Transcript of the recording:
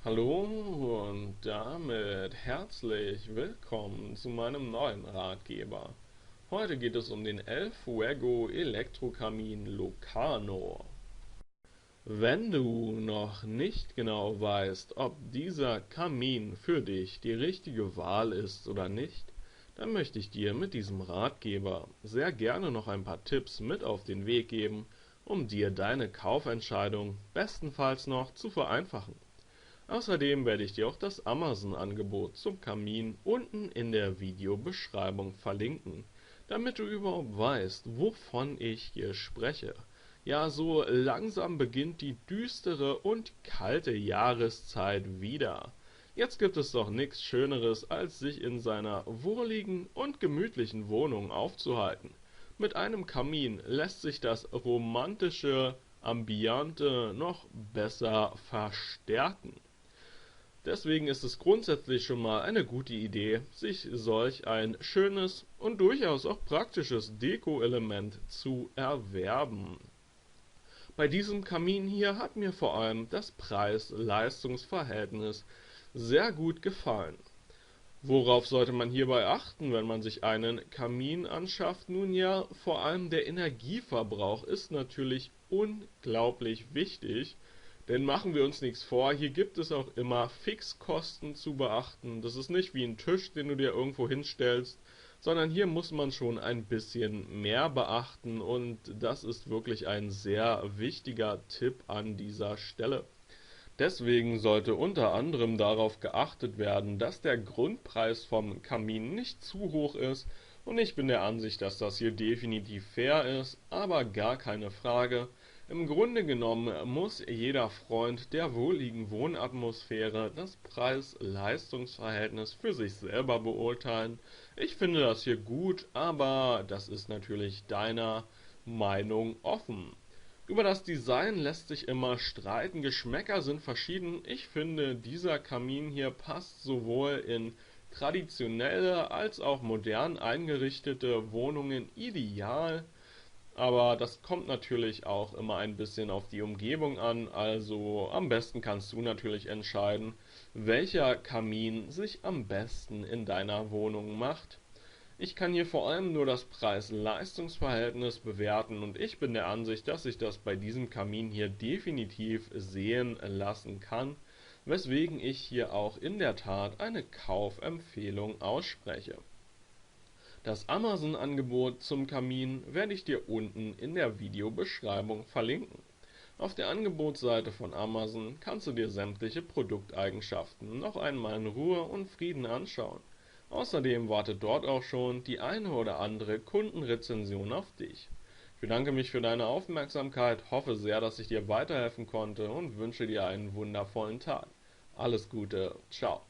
Hallo und damit herzlich willkommen zu meinem neuen Ratgeber. Heute geht es um den El Fuego Elektrokamin Locarno. Wenn du noch nicht genau weißt, ob dieser Kamin für dich die richtige Wahl ist oder nicht, dann möchte ich dir mit diesem Ratgeber sehr gerne noch ein paar Tipps mit auf den Weg geben, um dir deine Kaufentscheidung bestenfalls noch zu vereinfachen. Außerdem werde ich dir auch das Amazon-Angebot zum Kamin unten in der Videobeschreibung verlinken, damit du überhaupt weißt, wovon ich hier spreche. Ja, so langsam beginnt die düstere und kalte Jahreszeit wieder. Jetzt gibt es doch nichts Schöneres, als sich in seiner wohligen und gemütlichen Wohnung aufzuhalten. Mit einem Kamin lässt sich das romantische Ambiente noch besser verstärken. Deswegen ist es grundsätzlich schon mal eine gute Idee, sich solch ein schönes und durchaus auch praktisches Deko-Element zu erwerben. Bei diesem Kamin hier hat mir vor allem das Preis-Leistungs-Verhältnis sehr gut gefallen. Worauf sollte man hierbei achten, wenn man sich einen Kamin anschafft? Nun ja, vor allem der Energieverbrauch ist natürlich unglaublich wichtig, denn machen wir uns nichts vor, hier gibt es auch immer Fixkosten zu beachten. Das ist nicht wie ein Tisch, den du dir irgendwo hinstellst, sondern hier muss man schon ein bisschen mehr beachten und das ist wirklich ein sehr wichtiger Tipp an dieser Stelle. Deswegen sollte unter anderem darauf geachtet werden, dass der Grundpreis vom Kamin nicht zu hoch ist, und ich bin der Ansicht, dass das hier definitiv fair ist, aber gar keine Frage. Im Grunde genommen muss jeder Freund der wohligen Wohnatmosphäre das Preis-Leistungs-Verhältnis für sich selber beurteilen. Ich finde das hier gut, aber das ist natürlich deiner Meinung offen. Über das Design lässt sich immer streiten, Geschmäcker sind verschieden. Ich finde, dieser Kamin hier passt sowohl in traditionelle als auch modern eingerichtete Wohnungen ideal, aber das kommt natürlich auch immer ein bisschen auf die Umgebung an, also am besten kannst du natürlich entscheiden, welcher Kamin sich am besten in deiner Wohnung macht. Ich kann hier vor allem nur das Preis-Leistungs-Verhältnis bewerten und ich bin der Ansicht, dass sich das bei diesem Kamin hier definitiv sehen lassen kann, weswegen ich hier auch in der Tat eine Kaufempfehlung ausspreche. Das Amazon-Angebot zum Kamin werde ich dir unten in der Videobeschreibung verlinken. Auf der Angebotsseite von Amazon kannst du dir sämtliche Produkteigenschaften noch einmal in Ruhe und Frieden anschauen. Außerdem wartet dort auch schon die eine oder andere Kundenrezension auf dich. Ich bedanke mich für deine Aufmerksamkeit, hoffe sehr, dass ich dir weiterhelfen konnte und wünsche dir einen wundervollen Tag. Alles Gute, ciao.